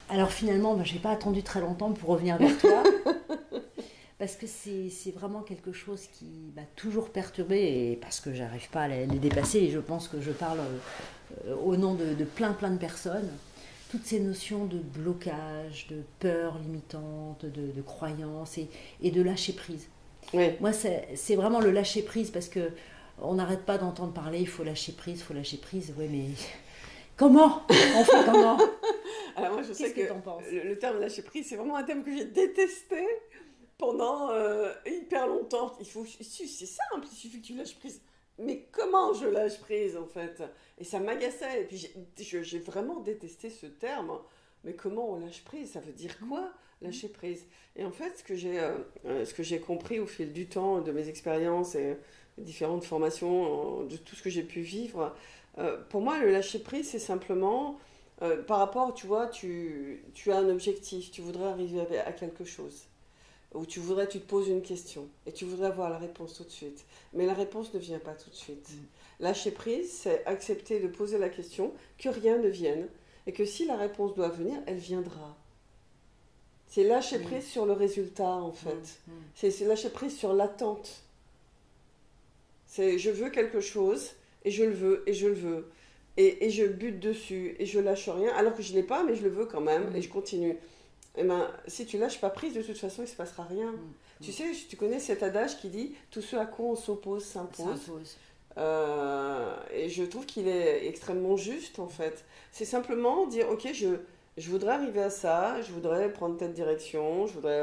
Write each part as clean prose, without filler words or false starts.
Alors finalement, je n'ai pas attendu très longtemps pour revenir vers toi, parce que c'est vraiment quelque chose qui m'a toujours perturbée, et parce que j'arrive pas à les dépasser, et je pense que je parle au nom de plein de personnes. Toutes ces notions de blocage, de peur limitante, de croyance et de lâcher prise. Oui. Moi, c'est vraiment le lâcher prise, parce que on n'arrête pas d'entendre parler, il faut lâcher prise, il faut lâcher prise. Oui, mais comment on fait comment? Alors moi, je sais que t'en penses? le terme lâcher prise, c'est vraiment un terme que j'ai détesté pendant hyper longtemps. C'est simple, il suffit que tu lâches prise. Mais comment je lâche prise en fait? Et ça m'agaçait. Et puis j'ai vraiment détesté ce terme. Mais comment on lâche prise? Ça veut dire quoi, lâcher prise? Et en fait, ce que j'ai compris au fil du temps, de mes expériences et différentes formations, de tout ce que j'ai pu vivre, pour moi, le lâcher prise, c'est simplement par rapport, tu vois, tu as un objectif, tu voudrais arriver à quelque chose. Ou tu te poses une question et tu voudrais avoir la réponse tout de suite. Mais la réponse ne vient pas tout de suite. Lâcher prise, c'est accepter de poser la question, que rien ne vienne, et que si la réponse doit venir, elle viendra. C'est lâcher prise sur le résultat, en fait. C'est lâcher prise sur l'attente. C'est je veux quelque chose, et je le veux, et je le veux. Et je bute dessus, et je lâche rien, alors que je ne l'ai pas, mais je le veux quand même, et je continue. Eh ben, si tu lâches pas prise, de toute façon, il ne se passera rien. Tu sais, tu connais cet adage qui dit « Tout ce à quoi on s'oppose s'impose ». Et je trouve qu'il est extrêmement juste, en fait. C'est simplement dire « Ok, je voudrais arriver à ça, je voudrais prendre telle direction, je voudrais,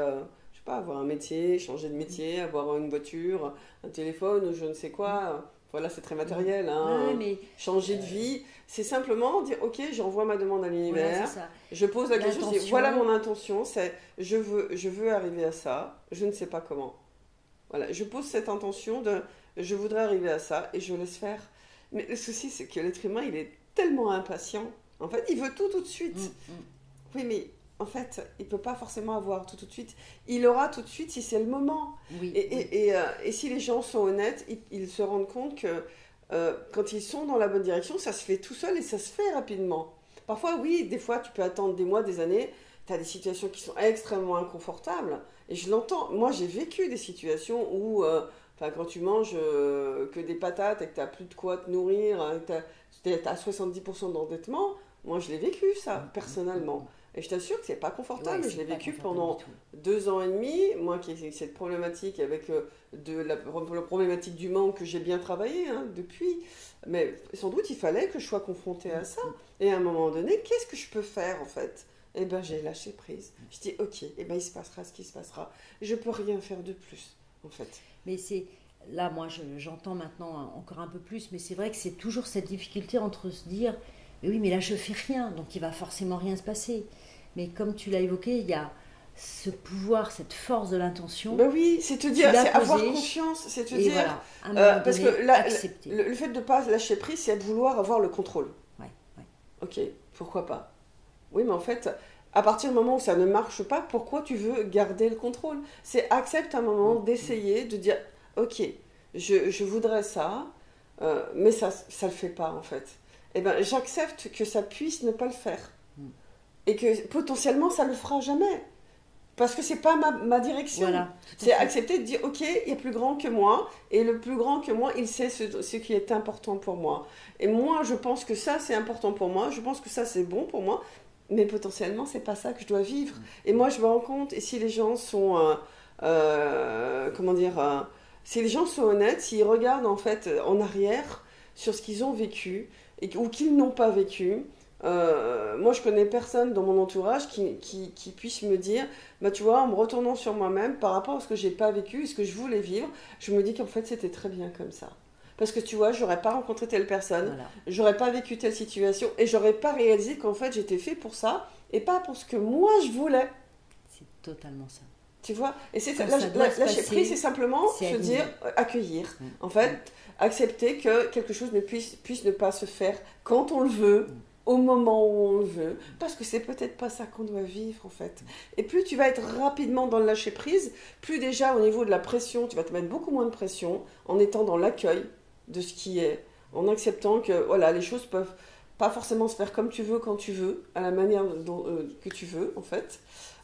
je sais pas, avoir un métier, changer de métier, avoir une voiture, un téléphone ou je ne sais quoi. » Voilà, c'est très matériel, hein. Ouais, mais Changer de vie, c'est simplement dire ok, j'envoie ma demande à l'univers, voilà, je pose la question, je dis, voilà mon intention, c'est je veux arriver à ça, je ne sais pas comment. Voilà, je pose cette intention de je voudrais arriver à ça et je laisse faire. Mais le souci, c'est que l'être humain, il est tellement impatient. En fait, il veut tout de suite. Oui, mais en fait, il ne peut pas forcément avoir tout de suite. Il aura tout de suite si c'est le moment. Et si les gens sont honnêtes, ils se rendent compte que quand ils sont dans la bonne direction, ça se fait tout seul et ça se fait rapidement. Parfois, oui, des fois, tu peux attendre des mois, des années. Tu as des situations qui sont extrêmement inconfortables. Et je l'entends. Moi, j'ai vécu des situations où, quand tu manges que des patates et que tu n'as plus de quoi te nourrir, tu as 70% d'endettement, moi, je l'ai vécu, ça, personnellement. Et je t'assure que c'est pas confortable. Ouais, je l'ai vécu confortable pendant 2 ans et demi. Moi qui ai cette problématique avec la problématique du manque que j'ai bien travaillé depuis. Mais sans doute il fallait que je sois confrontée à ça. Et à un moment donné, qu'est-ce que je peux faire en fait? Eh ben j'ai lâché prise. Je dis ok, eh ben il se passera ce qui se passera. Je peux rien faire de plus en fait. Mais c'est là, moi, j'entends maintenant encore un peu plus, mais c'est vrai que c'est toujours cette difficulté entre se dire, mais oui, mais là je fais rien, donc il va forcément rien se passer. Mais comme tu l'as évoqué, il y a ce pouvoir, cette force de l'intention. Ben oui, c'est te dire, c'est avoir confiance, c'est te dire, voilà, à un moment parce donné, que là, accepter. le fait de ne pas lâcher prise, c'est de vouloir avoir le contrôle. Ouais. Ok, pourquoi pas? Oui, mais en fait, à partir du moment où ça ne marche pas, pourquoi tu veux garder le contrôle? C'est accepte un moment d'essayer, de dire, ok, je voudrais ça, mais ça le fait pas en fait. Eh ben, j'accepte que ça puisse ne pas le faire. Et que potentiellement, ça le fera jamais. Parce que c'est pas ma direction. Voilà, c'est accepter de dire, ok, il y a plus grand que moi, et le plus grand que moi, il sait ce qui est important pour moi. Et moi, je pense que ça, c'est important pour moi, je pense que ça, c'est bon pour moi, mais potentiellement, c'est pas ça que je dois vivre. Et moi, je me rends compte, et si les gens sont, si les gens sont honnêtes, s'ils regardent en fait en arrière sur ce qu'ils ont vécu, ou qu'ils n'ont pas vécu, moi je connais personne dans mon entourage qui puisse me dire bah tu vois, en me retournant sur moi-même par rapport à ce que j'ai pas vécu et ce que je voulais vivre, je me dis qu'en fait c'était très bien comme ça, parce que tu vois, j'aurais pas rencontré telle personne, j'aurais pas vécu telle situation et j'aurais pas réalisé qu'en fait j'étais fait pour ça et pas pour ce que moi je voulais. C'est totalement ça. Tu vois, et c'est lâcher prise, c'est simplement se dire accueillir, en fait, accepter que quelque chose ne puisse ne pas se faire quand on le veut, au moment où on le veut, parce que c'est peut-être pas ça qu'on doit vivre en fait. Et plus tu vas être rapidement dans le lâcher prise, plus déjà au niveau de la pression, tu vas te mettre beaucoup moins de pression en étant dans l'accueil de ce qui est, en acceptant que voilà, les choses pas forcément se faire comme tu veux, quand tu veux, à la manière que tu veux, en fait.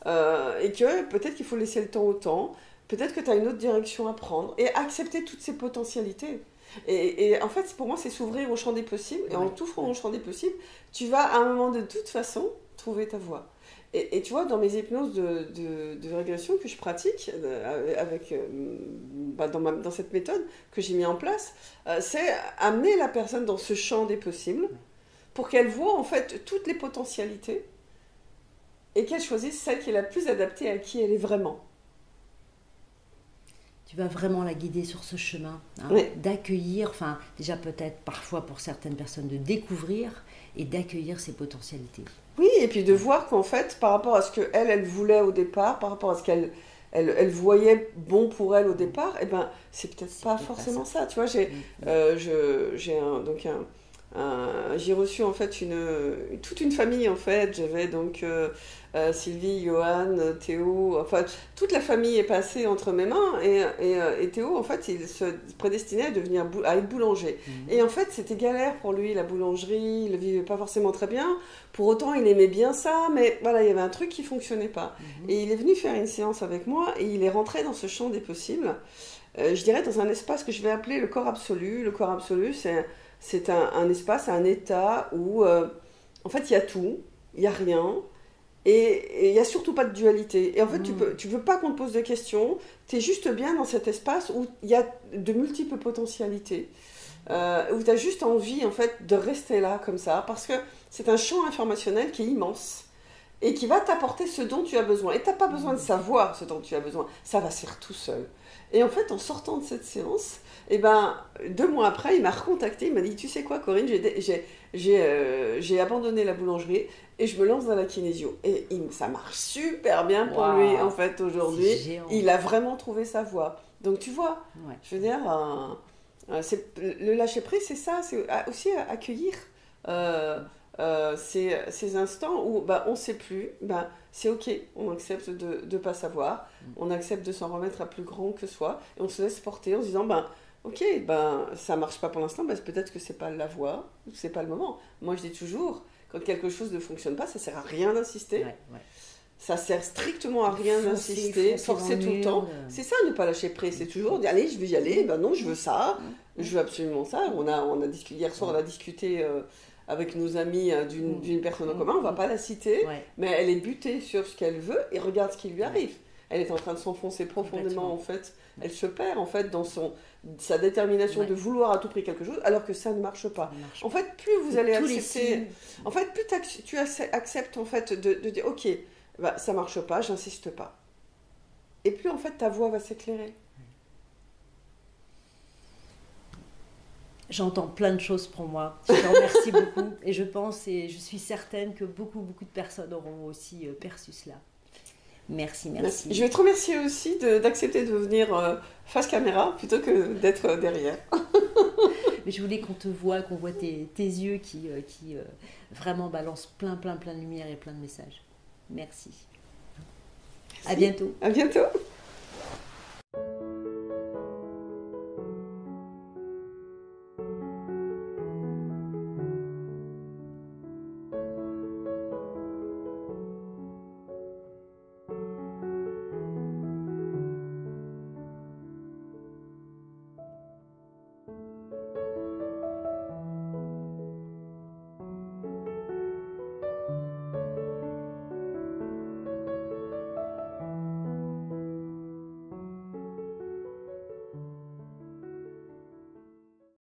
Et que peut-être qu'il faut laisser le temps au temps, peut-être que tu as une autre direction à prendre, et accepter toutes ces potentialités. Et en fait, pour moi, c'est s'ouvrir au champ des possibles, et en t'ouvrant au champ des possibles, tu vas à un moment de toute façon trouver ta voie. Et tu vois, dans mes hypnoses de régression que je pratique, dans cette méthode que j'ai mis en place, c'est amener la personne dans ce champ des possibles pour qu'elle voit en fait toutes les potentialités et qu'elle choisisse celle qui est la plus adaptée à qui elle est vraiment. Tu vas vraiment la guider sur ce chemin, hein, Oui. d'accueillir, enfin déjà peut-être parfois pour certaines personnes de découvrir et d'accueillir ses potentialités. Oui, et puis de voir qu'en fait, par rapport à ce qu'elle voulait au départ, par rapport à ce qu'elle voyait bon pour elle au départ, eh ben, c'est peut-être pas forcément ça. Tu vois, j'ai reçu en fait toute une famille en fait. J'avais donc Sylvie, Johan, Théo, enfin toute la famille est passée entre mes mains et Théo en fait il se prédestinait à être boulanger. Et en fait c'était galère pour lui la boulangerie, il le vivait pas forcément très bien. Pour autant il aimait bien ça, mais voilà il y avait un truc qui fonctionnait pas. Et il est venu faire une séance avec moi et il est rentré dans ce champ des possibles. Je dirais dans un espace que je vais appeler le corps absolu. Le corps absolu c'est un espace, un état où en fait il y a tout, il y a rien. Et il n'y a surtout pas de dualité. Et en fait, tu veux pas qu'on te pose de questions. Tu es juste bien dans cet espace où il y a de multiples potentialités. Où tu as juste envie, en fait, de rester là, comme ça. Parce que c'est un champ informationnel qui est immense. Et qui va t'apporter ce dont tu as besoin. Et tu n'as pas besoin de savoir ce dont tu as besoin. Ça va se faire tout seul. Et en fait, en sortant de cette séance, 2 mois après, il m'a recontacté. Il m'a dit, tu sais quoi, Corinne, j'ai abandonné la boulangerie et je me lance dans la kinésio. Et ça marche super bien pour lui, en fait, aujourd'hui. Il a vraiment trouvé sa voie. Donc, tu vois, je veux dire, le lâcher-prise, c'est ça. C'est aussi accueillir ces instants où on ne sait plus. C'est ok, on accepte de ne pas savoir. On accepte de s'en remettre à plus grand que soi. Et on se laisse porter en se disant, ok, ça marche pas pour l'instant, peut-être que c'est pas la voie, c'est pas le moment. Moi, je dis toujours, quand quelque chose ne fonctionne pas, ça sert à rien d'insister. Ça sert strictement à rien d'insister, forcer tout le temps. C'est ça, ne pas lâcher prise. C'est toujours dire, allez, je vais y aller. Non, je veux ça. Je veux absolument ça. Hier soir, on a discuté avec nos amis d'une personne en commun. On va pas la citer, mais elle est butée sur ce qu'elle veut et regarde ce qui lui arrive. Elle est en train de s'enfoncer profondément, en fait. Elle se perd, en fait, dans sa détermination de vouloir à tout prix quelque chose, alors que ça ne marche pas. En fait, plus vous allez accepter... En fait, plus tu acceptes, en fait, de dire, ok, ça marche pas, j'insiste pas. Et plus, en fait, ta voix va s'éclairer. J'entends plein de choses pour moi. Je te remercie beaucoup. Et je pense, et je suis certaine que beaucoup de personnes auront aussi perçu cela. Merci. Je vais te remercier aussi d'accepter de venir face caméra plutôt que d'être derrière. Mais je voulais qu'on te voit, qu'on voit tes yeux qui vraiment balancent plein de lumière et plein de messages. Merci. À bientôt. À bientôt.